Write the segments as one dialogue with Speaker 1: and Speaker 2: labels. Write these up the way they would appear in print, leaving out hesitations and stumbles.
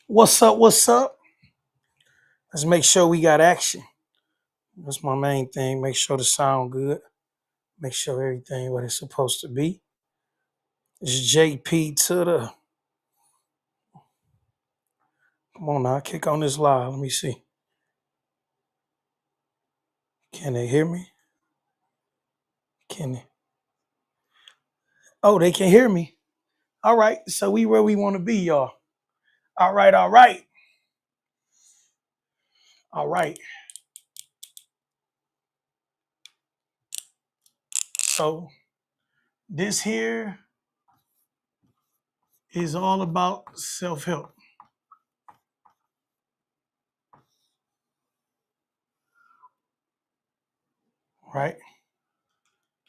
Speaker 1: What's up? What's up? Let's make sure we got action. That's my main thing. Make sure the sound good. Make sure everything what it's supposed to be. It's JP to the. Come on now, kick on this live. Let me see. Can they hear me? Can they? Oh, they can hear me. All right. So we where we want to be, y'all. All right. All right. All right. So this here is all about self-help, right?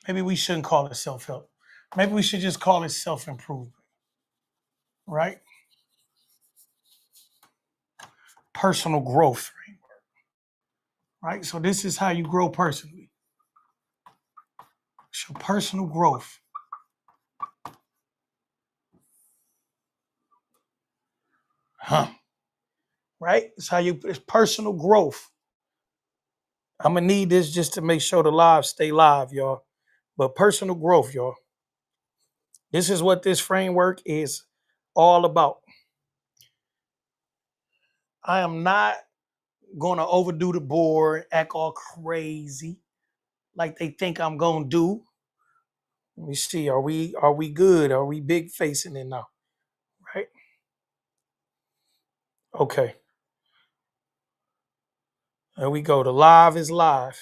Speaker 1: Maybe we shouldn't call it self-help. Maybe we should just call it self-improvement, right? Personal growth, right? So this is how you grow personally. It's your personal growth, huh? Right? It's how you. It's personal growth. I'm gonna need this just to make sure the lives stay live, y'all. But personal growth, y'all. This is what this framework is all about. I am not gonna overdo the board, act all crazy like they think I'm gonna do. Let me see. Are we good? Are we big facing it now? Right? Okay. There we go. The live is live.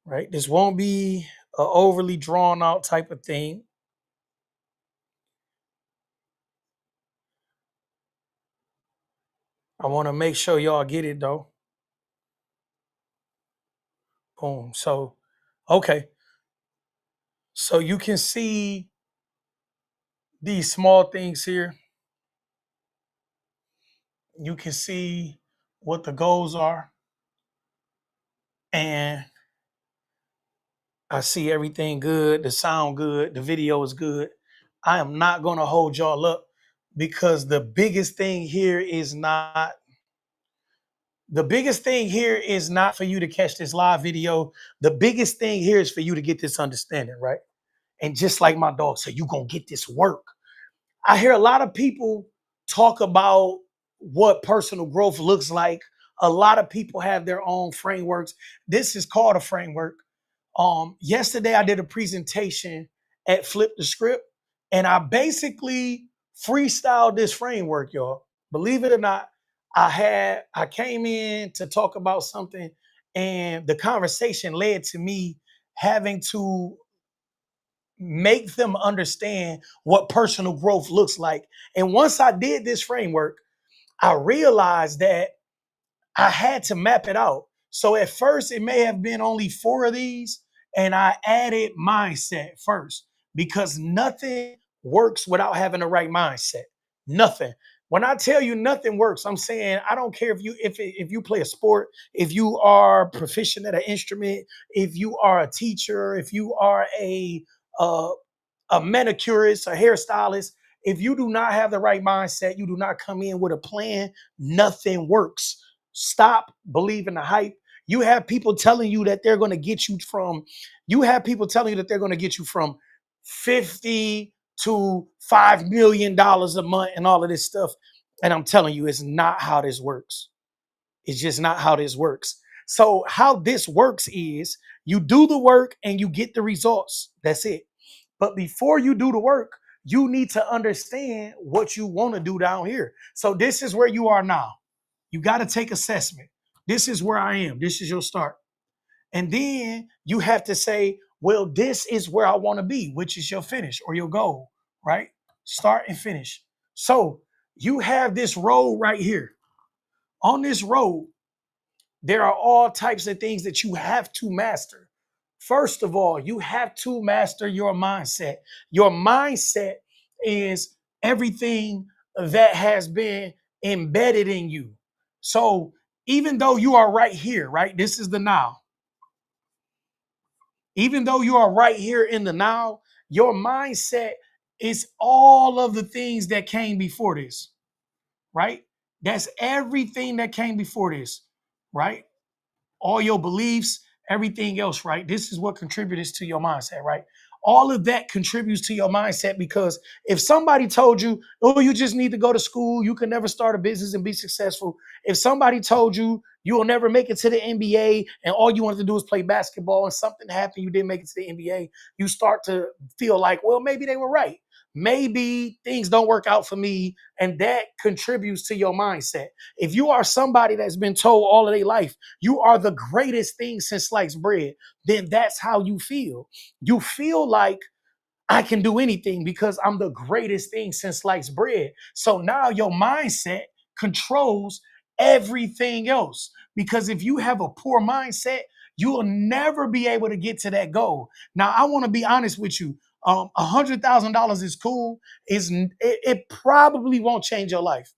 Speaker 1: Right? This won't be a overly drawn out type of thing. I want to make sure y'all get it though. Boom. So, okay. So you can see these small things here. You can see what the goals are. And I see everything good. The sound good. The video is good. I am not going to hold y'all up because the biggest thing here is not for you to catch this live video. The biggest thing here is for you to get this understanding, right? And just like my dog said, you're going to get this work. I hear a lot of people talk about what personal growth looks like. A lot of people have their own frameworks. This is called a framework. Yesterday I did a presentation at Flip the Script, and I basically freestyled this framework, y'all. Believe it or not, I came in to talk about something, and the conversation led to me having to make them understand what personal growth looks like. And once I did this framework, I realized that I had to map it out. So at first, it may have been only four of these, and I added mindset first because nothing works without having the right mindset. Nothing. When I tell you nothing works, I'm saying I don't care if you play a sport, if you are proficient at an instrument, if you are a teacher, if you are uh, a manicurist, a hairstylist. If you do not have the right mindset, you do not come in with a plan, nothing works. Stop believing the hype. You have people telling you that they're going to get you from, you have people telling you that they're going to get you from 50 to $5 million a month and all of this stuff. And I'm telling you, it's not how this works. It's just not how this works. So, how this works is you do the work and you get the results. That's it. But before you do the work, you need to understand what you want to do down here. So, this is where you are now. You got to take assessment. This is where I am. This is your start. And then you have to say, well, this is where I want to be, which is your finish or your goal, right? Start and finish. So, you have this road right here. On this road, there are all types of things that you have to master. First of all, you have to master your mindset. Your mindset is everything that has been embedded in you. So even though you are right here, right? This is the now. Even though you are right here in the now, your mindset is all of the things that came before this. right? That's everything that came before this, right? All your beliefs, everything else, right? This is what contributes to your mindset, right? All of that contributes to your mindset because if somebody told you, oh, you just need to go to school, you can never start a business and be successful. If somebody told you you will never make it to the NBA and all you wanted to do is play basketball and something happened, you didn't make it to the NBA, you start to feel like, well, maybe they were right. Maybe things don't work out for me. And that contributes to your mindset. If you are somebody that's been told all of their life, you are the greatest thing since sliced bread, then that's how you feel. You feel like I can do anything because I'm the greatest thing since sliced bread. So now your mindset controls everything else. Because if you have a poor mindset, you will never be able to get to that goal. Now, I want to be honest with you. $100,000 is cool. It probably won't change your life.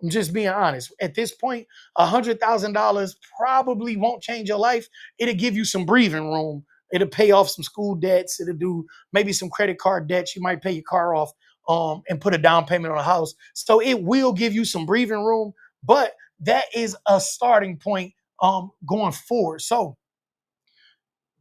Speaker 1: I'm just being honest. At this point, $100,000 probably won't change your life. It'll give you some breathing room. It'll pay off some school debts. It'll do maybe some credit card debts. You might pay your car off and put a down payment on a house. So it will give you some breathing room, but that is a starting point going forward. So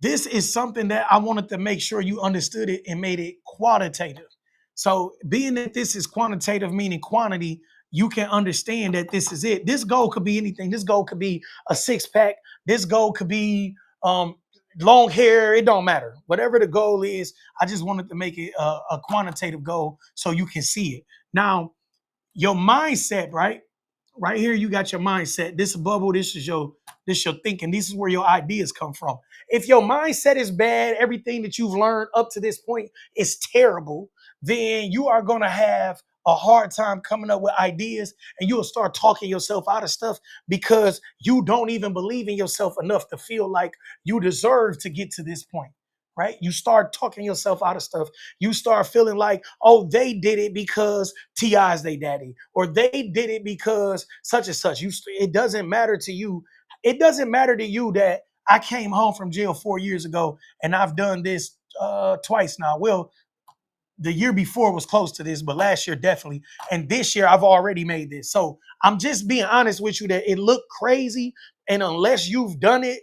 Speaker 1: this is something that I wanted to make sure you understood it and made it qualitative. So, being that this is quantitative, meaning quantity, you can understand that this is it. This goal could be anything. This goal could be a six pack. This goal could be um, long hair. It don't matter. Whatever the goal is, I just wanted to make it a quantitative goal so you can see it. Now, your mindset, right? Right here, you got your mindset. This bubble, this your thinking. This is where your ideas come from. If your mindset is bad, everything that you've learned up to this point is terrible, then you are gonna have a hard time coming up with ideas and you'll start talking yourself out of stuff because you don't even believe in yourself enough to feel like you deserve to get to this point. Right? You start talking yourself out of stuff. You start feeling like, oh, they did it because T.I.'s they daddy, or they did it because such and such. It doesn't matter to you. It doesn't matter to you that I came home from jail 4 years ago and I've done this twice now. Well, the year before was close to this, but last year definitely. And this year I've already made this. So I'm just being honest with you that it looked crazy. And unless you've done it,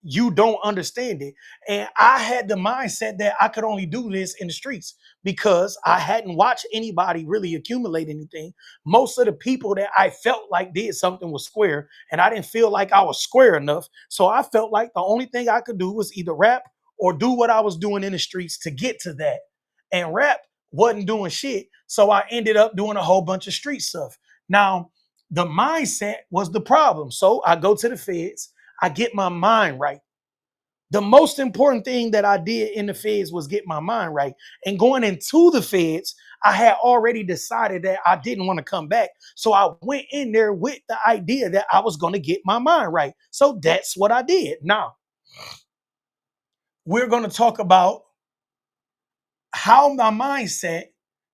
Speaker 1: you don't understand it. And I had the mindset that I could only do this in the streets because I hadn't watched anybody really accumulate anything. Most of the people that I felt like did something was square, and I didn't feel like I was square enough. So I felt like the only thing I could do was either rap or do what I was doing in the streets to get to that. And rap wasn't doing shit. So I ended up doing a whole bunch of street stuff. Now, the mindset was the problem. So I go to the feds. I get my mind right. The most important thing that I did in the feds was get my mind right. And going into the feds, I had already decided that I didn't want to come back. So I went in there with the idea that I was going to get my mind right. So that's what I did. Now, we're going to talk about how my mindset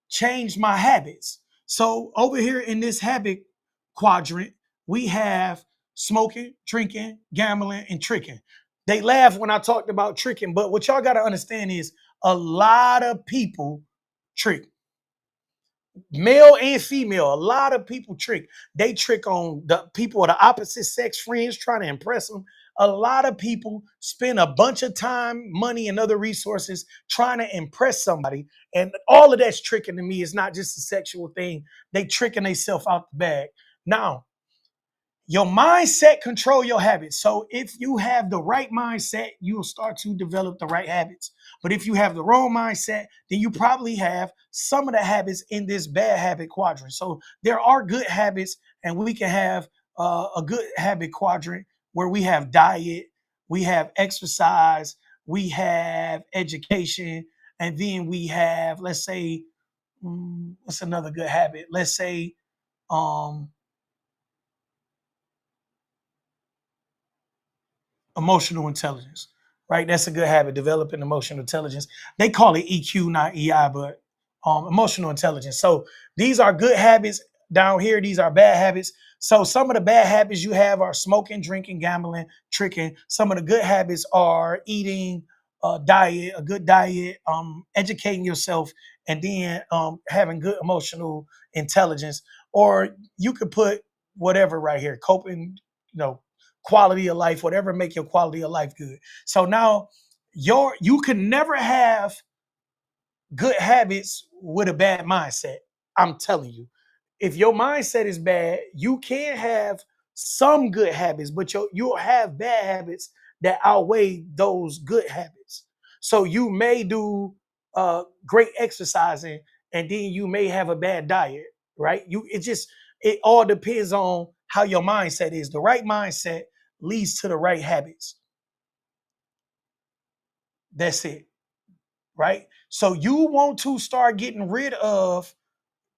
Speaker 1: changed my habits. So over here in this habit quadrant, we have smoking, drinking, gambling, and tricking. They laugh when I talked about tricking, but what y'all got to understand is a lot of people trick, male and female. A lot of people trick. They trick on the people of the opposite sex friends trying to impress them. A lot of people spend a bunch of time, money, and other resources trying to impress somebody. And all of that's tricking to me. It's not just a sexual thing. They tricking themselves out the bag. Now, your mindset control your habits. So if you have the right mindset, you'll start to develop the right habits. But if you have the wrong mindset, then you probably have some of the habits in this bad habit quadrant. So there are good habits, and we can have a good habit quadrant where we have diet, we have exercise, we have education, and then we have, let's say, what's another good habit? Let's say, um, emotional intelligence, right? That's a good habit, developing emotional intelligence. They call it EQ, not EI, but emotional intelligence. So these are good habits down here. These are bad habits. So some of the bad habits you have are smoking, drinking, gambling, tricking. Some of the good habits are eating, diet, a good diet, educating yourself, and then having good emotional intelligence. or you could put whatever right here, coping, quality of life, whatever make your quality of life good. So now you can never have good habits with a bad mindset. I'm telling you, if your mindset is bad, you can have some good habits, but you'll have bad habits that outweigh those good habits. So you may do great exercising, and then you may have a bad diet, right? It all depends on how your mindset is. The right mindset leads to the right habits. That's it, right? So you want to start getting rid of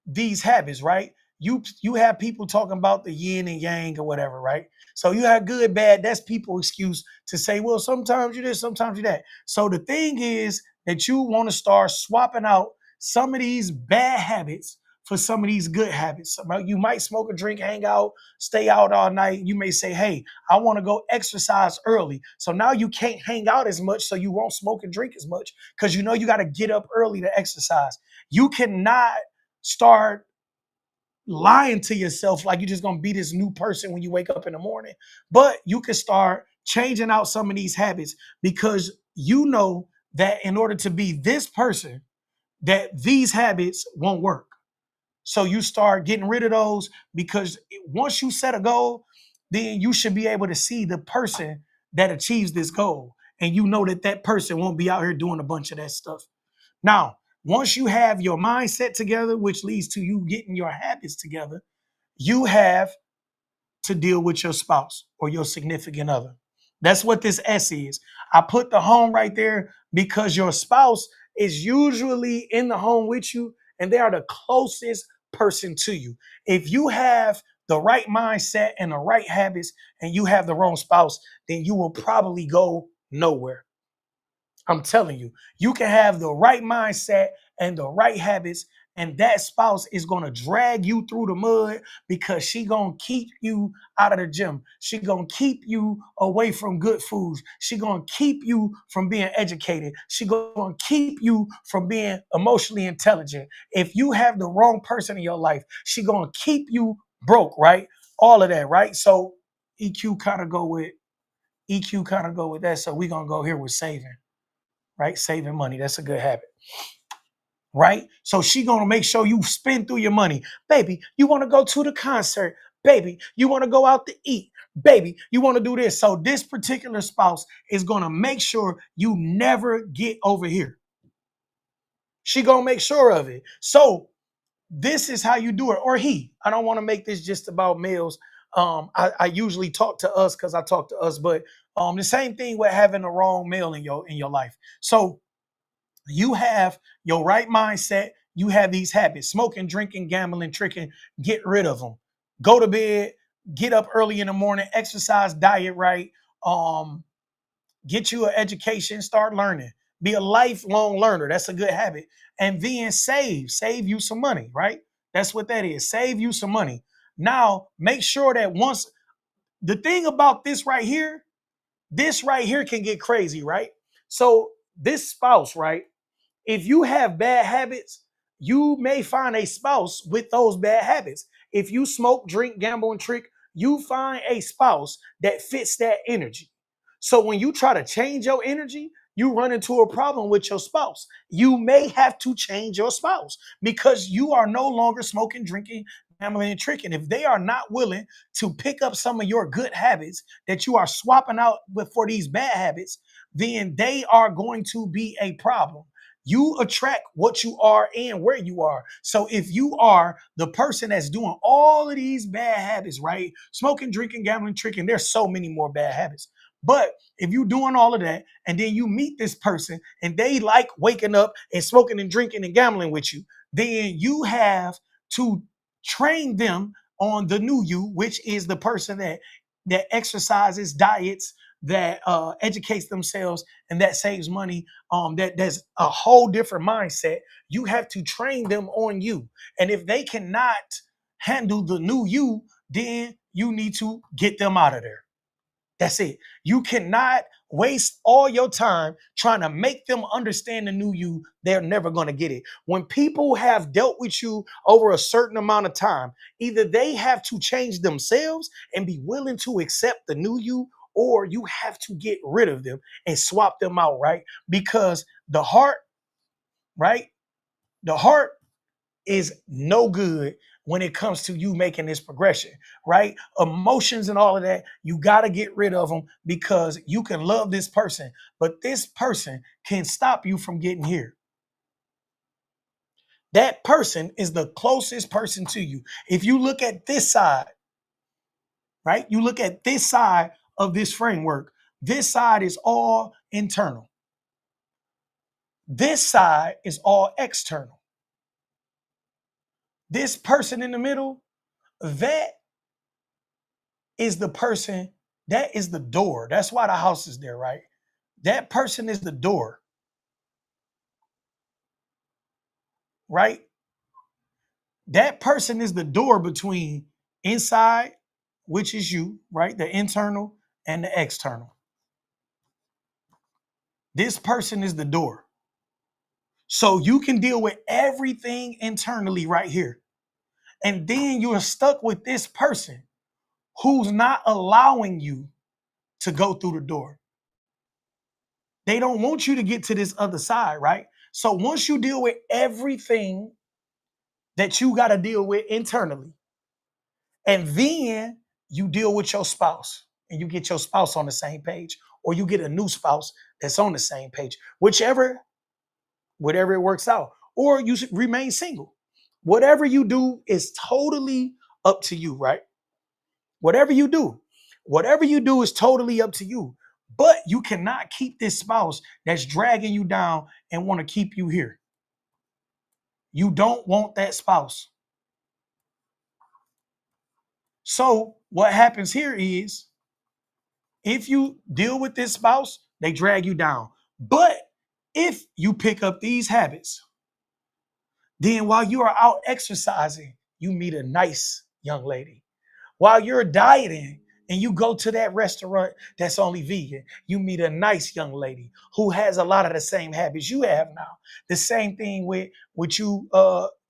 Speaker 1: these habits, right? You have people talking about the yin and yang or whatever, right? So you have good, bad. That's people's excuse to say, well, sometimes you this, sometimes you that. So the thing is that you want to start swapping out some of these bad habits for some of these good habits. You might smoke a drink, hang out, stay out all night. You may say, hey, I want to go exercise early. So now you can't hang out as much, so you won't smoke and drink as much because you know you got to get up early to exercise. You cannot start lying to yourself like you're just gonna be this new person when you wake up in the morning. But you can start changing out some of these habits because you know that in order to be this person, that these habits won't work. So you start getting rid of those because once you set a goal, then you should be able to see the person that achieves this goal. And you know that that person won't be out here doing a bunch of that stuff. Now, once you have your mindset together, which leads to you getting your habits together, you have to deal with your spouse or your significant other. That's what this S is. I put the home right there because your spouse is usually in the home with you and they are the closest person to you. If you have the right mindset and the right habits and you have the wrong spouse, then you will probably go nowhere. I'm telling you, you can have the right mindset and the right habits, and that spouse is gonna drag you through the mud because she gonna keep you out of the gym. She gonna keep you away from good foods. She gonna keep you from being educated. She gonna keep you from being emotionally intelligent. If you have the wrong person in your life, she gonna keep you broke, right? All of that, right? So EQ kind of go with EQ kind of go with that. So we're gonna go here with saving, right? Saving money. That's a good habit, right? So she gonna make sure you spend through your money. Baby, you want to go to the concert. Baby, you want to go out to eat. Baby, you want to do this. So this particular spouse is gonna make sure you never get over here. She gonna make sure of it. So this is how you do it. Or he. I don't want to make this just about males. I usually talk to us because I talk to us, but the same thing with having the wrong male in your life. So you have your right mindset. You have these habits: smoking, drinking, gambling, tricking. Get rid of them. Go to bed. Get up early in the morning. Exercise, diet right. Um, get you an education. Start learning. Be a lifelong learner. That's a good habit. And then save you some money. Right. That's what that is. Save you some money. Now make sure that once the thing about this right here can get crazy. Right. So this spouse, right? If you have bad habits, you may find a spouse with those bad habits. If you smoke, drink, gamble, and trick, you find a spouse that fits that energy. So when you try to change your energy, you run into a problem with your spouse. You may have to change your spouse because you are no longer smoking, drinking, gambling, and tricking. If they are not willing to pick up some of your good habits that you are swapping out for these bad habits, then they are going to be a problem. You attract what you are and where you are. So if you are the person that's doing all of these bad habits, right? Smoking, drinking, gambling, tricking, there's so many more bad habits. But if you're doing all of that and then you meet this person and they like waking up and smoking and drinking and gambling with you, then you have to train them on the new you, which is the person that exercises, diets, that educates themselves, and that saves money. There's a whole different mindset. You have to train them on you, and if they cannot handle the new you, then you need to get them out of there. That's it. You cannot waste all your time trying to make them understand the new you. They're never going to get it. When people have dealt with you over a certain amount of time, either they have to change themselves and be willing to accept the new you, or you have to get rid of them and swap them out, right? Because the heart, right? The heart is no good when it comes to you making this progression, right? Emotions and all of that, you got to get rid of them, because you can love this person, but this person can stop you from getting here. That person is the closest person to you. If you look at this side, right? You look at this side of this framework. This side is all internal. This side is all external. This person in the middle, that is the person, that is the door. That's why the house is there, right? That person is the door, right? That person is the door between inside, which is you, right? The internal and the external. This person is the door. So you can deal with everything internally right here. And then you're stuck with this person who's not allowing you to go through the door. They don't want you to get to this other side, right? So once you deal with everything that you got to deal with internally, and then you deal with your spouse, and you get your spouse on the same page, or you get a new spouse that's on the same page, whatever it works out, or you remain single. Whatever you do is totally up to you, right? Whatever you do, whatever you do is totally up to you. But you cannot keep this spouse that's dragging you down and want to keep you here. You don't want that spouse. So what happens here is, if you deal with this spouse, they drag you down. But if you pick up these habits, then while you are out exercising, you meet a nice young lady. While you're dieting and you go to that restaurant that's only vegan, you meet a nice young lady who has a lot of the same habits you have now. The same thing with you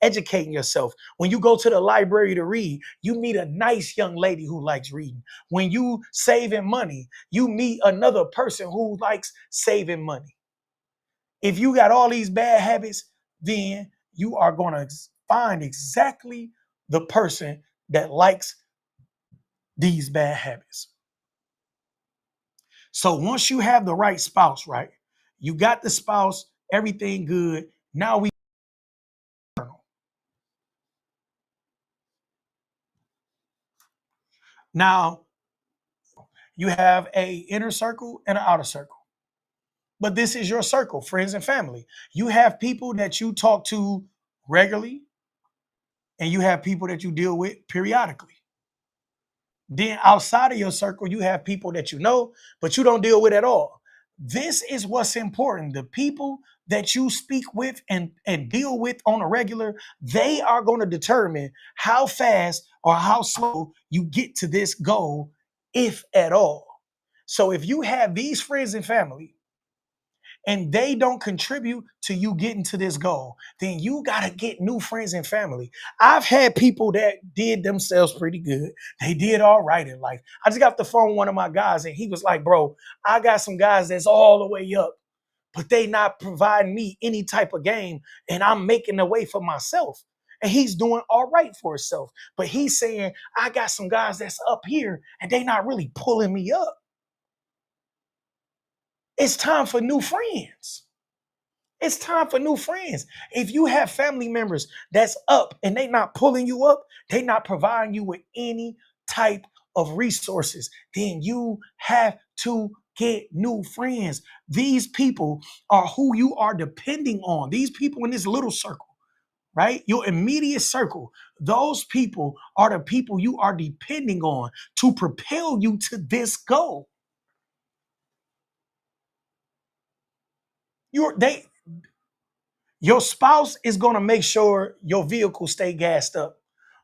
Speaker 1: educating yourself. When you go to the library to read, you meet a nice young lady who likes reading. When you saving money, you meet another person who likes saving money. If you got all these bad habits, then you are going to find exactly the person that likes these bad habits. So once you have the right spouse, right? You got the spouse, everything good. Now you have a inner circle and an outer circle. But this is your circle, friends and family. You have people that you talk to regularly, and you have people that you deal with periodically. Then outside of your circle, you have people that you know, but you don't deal with at all. This is what's important. The people that you speak with and deal with on a regular, they are going to determine how fast or how slow you get to this goal, if at all. So if you have these friends and family and they don't contribute to you getting to this goal, then you got to get new friends and family. I've had people that did themselves pretty good. They did all right in life. I just got the phone with one of my guys, and he was like, bro, I got some guys that's all the way up, but they not providing me any type of game, and I'm making a way for myself. And he's doing all right for himself. But he's saying, I got some guys that's up here, and they not really pulling me up. It's time for new friends. It's time for new friends. If you have family members that's up and they not pulling you up, they not providing you with any type of resources, then you have to get new friends. These people are who you are depending on. These people in this little circle, right? Your immediate circle, those people are the people you are depending on to propel you to this goal. They Your spouse is going to make sure your vehicle stay gassed up.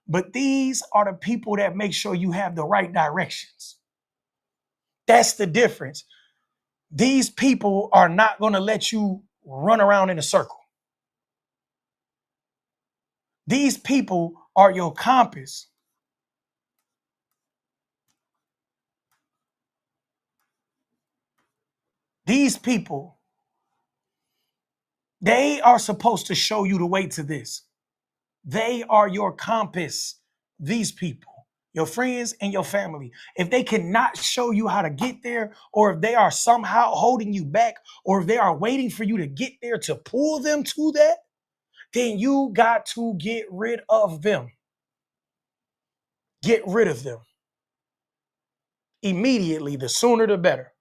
Speaker 1: But these are the people that make sure you have the right directions. That's the difference. These people are not going to let you run around in a circle. These people are your compass. These people, they are supposed to show you the way to this. They are your compass. These people, your friends and your family. If they cannot show you how to get there, or if they are somehow holding you back, or if they are waiting for you to get there to pull them to that, then you got to get rid of them. Get rid of them immediately. The sooner the better.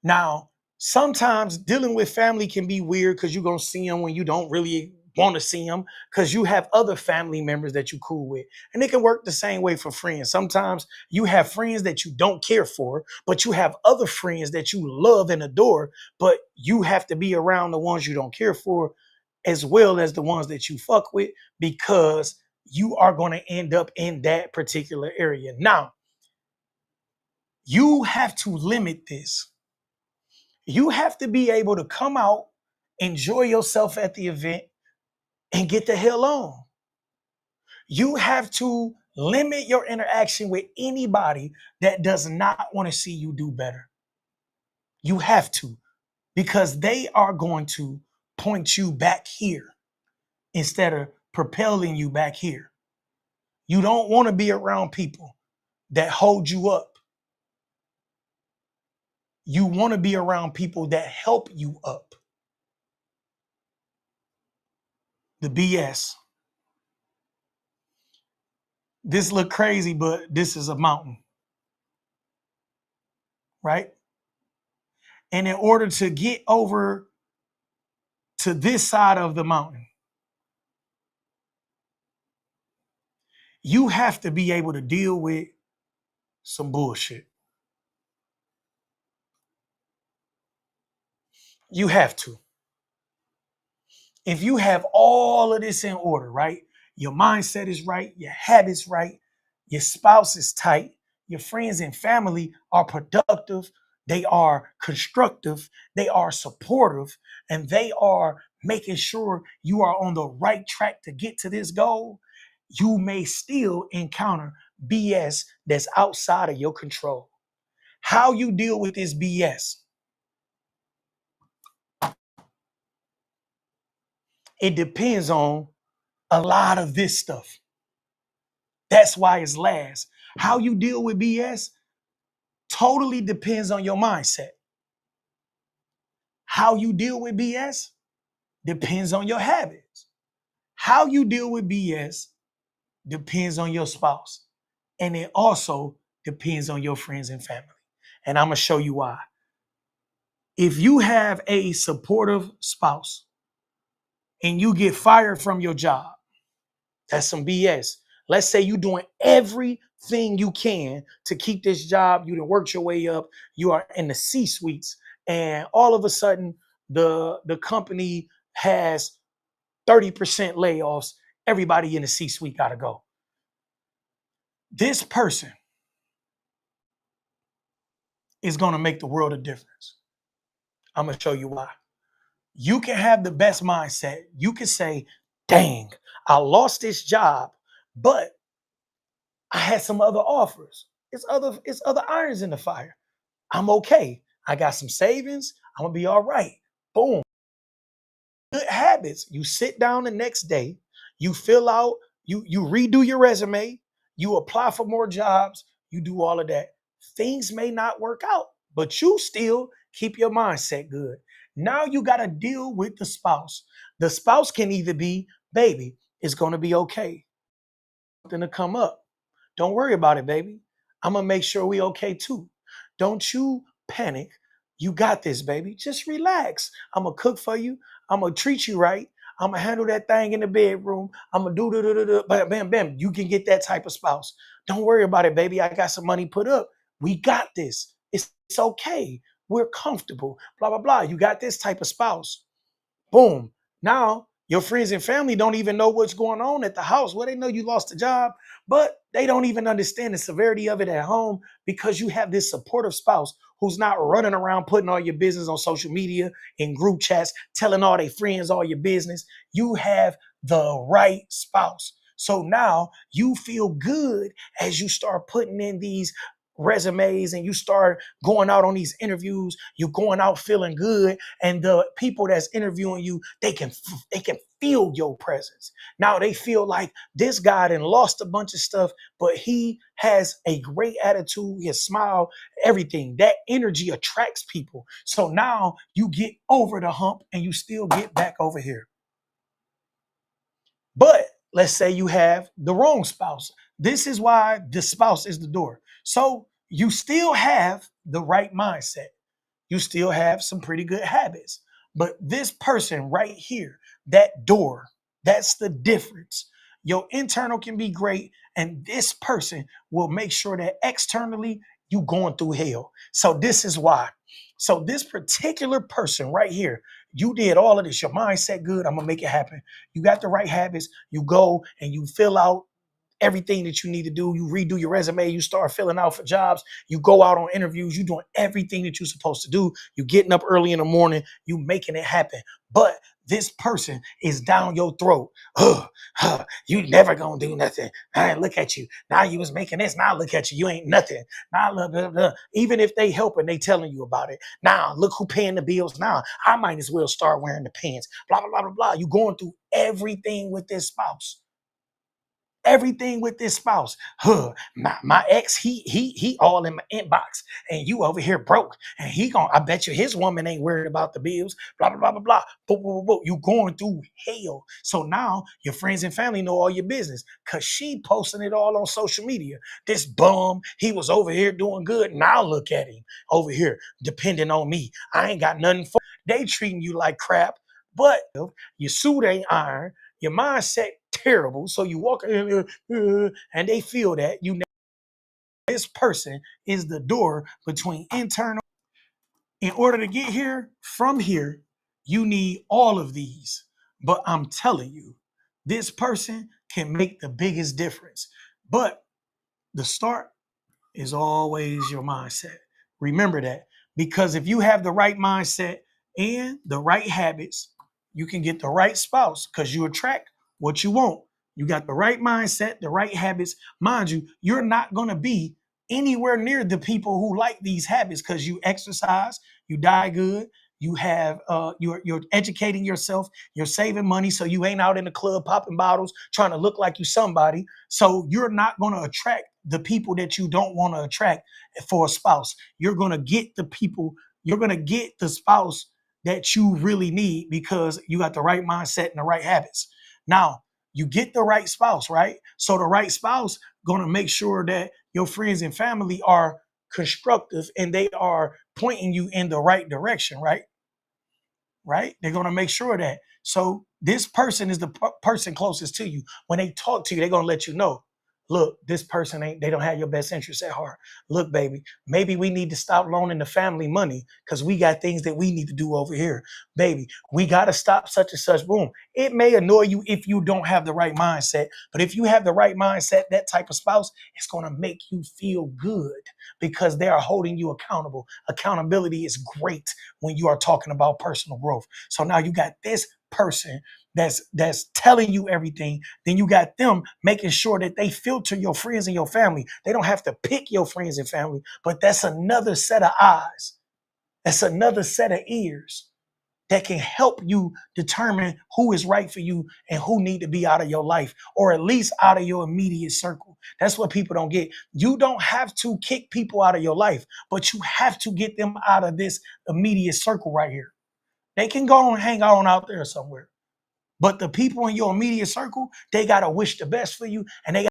Speaker 1: Now, sometimes dealing with family can be weird because you're going to see them when you don't really want to see them, because you have other family members that you cool with. And it can work the same way for friends. Sometimes you have friends that you don't care for, but you have other friends that you love and adore, but you have to be around the ones you don't care for as well as the ones that you fuck with, because you are going to end up in that particular area. Now, you have to limit this. You have to be able to come out, enjoy yourself at the event, and get the hell on. You have to limit your interaction with anybody that does not want to see you do better. You have to, because they are going to point you back here instead of propelling you back here. You don't want to be around people that hold you up. You want to be around people that help you up. The BS. This look crazy, but this is a mountain, right? And in order to get over to this side of the mountain, you have to be able to deal with some bullshit. You have to. If you have all of this in order, right? Your mindset is right, your habits right, your spouse is tight, your friends and family are productive, they are constructive, they are supportive, and they are making sure you are on the right track to get to this goal, you may still encounter BS that's outside of your control. How you deal with this BS, it depends on a lot of this stuff. That's why it's last. How you deal with BS totally depends on your mindset. How you deal with BS depends on your habits. How you deal with BS depends on your spouse. And it also depends on your friends and family. And I'm going to show you why. If you have a supportive spouse and you get fired from your job, that's some BS. Let's say you're doing everything you can to keep this job. You done worked your way up. You are in the C-suites, and all of a sudden, the company has 30% layoffs. Everybody in the C-suite got to go. This person is going to make the world a difference. I'm going to show you why. You can have the best mindset. You can say, dang, I lost this job, but I had some other offers. It's other irons in the fire. I'm okay. I got some savings. I'm gonna be all right. Boom. Good habits. You sit down the next day, you fill out, you redo your resume, you apply for more jobs, you do all of that. Things may not work out, but you still keep your mindset good. Now you got to deal with the spouse. The spouse can either be, baby, it's gonna be okay. Something to come up. Don't worry about it, baby. I'm gonna make sure we okay too. Don't you panic. You got this, baby. Just relax. I'm gonna cook for you. I'm gonna treat you right. I'm gonna handle that thing in the bedroom. I'm gonna do bam, bam, bam. You can get that type of spouse. Don't worry about it, baby. I got some money put up. We got this. It's okay. We're comfortable. Blah blah blah. You got this type of spouse. Boom. Now Your friends and family don't even know what's going on at the house. Well, they know you lost a job, but they don't even understand the severity of it at home because you have this supportive spouse who's not running around putting all your business on social media, in group chats, telling all their friends all your business. You have the right spouse. So now you feel good as you start putting in these resumes and you start going out on these interviews. You're going out feeling good, and the people that's interviewing you, they can feel your presence. Now they feel like this guy done lost a bunch of stuff, but he has a great attitude, his smile, everything. That energy attracts people. So now you get over the hump and you still get back over here. But let's say you have the wrong spouse. This is why the spouse is the door. So you still have the right mindset. You still have some pretty good habits. But this person right here, that door, that's the difference. Your internal can be great, and this person will make sure that externally you going through hell. So this is why. So this particular person right here, you did all of this. Your mindset good. I'm gonna make it happen. You got the right habits. You go and you fill out everything that you need to do. You redo your resume. You start filling out for jobs. You go out on interviews. You doing everything that you're supposed to do. You getting up early in the morning. You making it happen. But this person is down your throat. You never gonna do nothing. Look at you. Now you was making this. Now look at you. You ain't nothing. Now blah, blah, blah. Even if they helping, they telling you about it. Now look who paying the bills. Now I might as well start wearing the pants. Blah blah blah blah blah. You going through everything with this spouse. Everything with this spouse. My ex, he all in my inbox, and you over here broke. And I bet you his woman ain't worried about the bills. Blah blah blah blah blah. Boop, boop, boop, boop. You going through hell. So now your friends and family know all your business because she posting it all on social media. This bum, he was over here doing good. Now look at him over here depending on me. I ain't got nothing for. They treating you like crap, but your suit ain't iron. Your mindset terrible. So you walk in and they feel that this person is the door between internal. In order to get here, from here, you need all of these. But I'm telling you, this person can make the biggest difference. But the start is always your mindset. Remember that. Because if you have the right mindset and the right habits, you can get the right spouse because you attract what you want. You got the right mindset, the right habits. Mind you, you're not going to be anywhere near the people who like these habits because you exercise, you die good, you have you're educating yourself, you're saving money so you ain't out in the club popping bottles trying to look like you somebody. So you're not going to attract the people that you don't want to attract for a spouse. You're going to get the people, you're going to get the spouse that you really need because you got the right mindset and the right habits. Now, you get the right spouse, right? So the right spouse going to make sure that your friends and family are constructive and they are pointing you in the right direction, right? Right? They're going to make sure of that. So this person is the person closest to you. When they talk to you, they're going to let you know, look, this person they don't have your best interests at heart. Look, baby, maybe we need to stop loaning the family money because we got things that we need to do over here. Baby, we got to stop such and such. Boom. It may annoy you if you don't have the right mindset, but if you have the right mindset, that type of spouse, it's going to make you feel good because they are holding you accountable. Accountability is great when you are talking about personal growth. So now you got this person that's telling you everything. Then you got them making sure that they filter your friends and your family. They don't have to pick your friends and family, but that's another set of eyes. That's another set of ears that can help you determine who is right for you and who need to be out of your life or at least out of your immediate circle. That's what people don't get. You don't have to kick people out of your life, but you have to get them out of this immediate circle right here. They can go and hang on out there somewhere. But the people in your immediate circle, they got to wish the best for you and they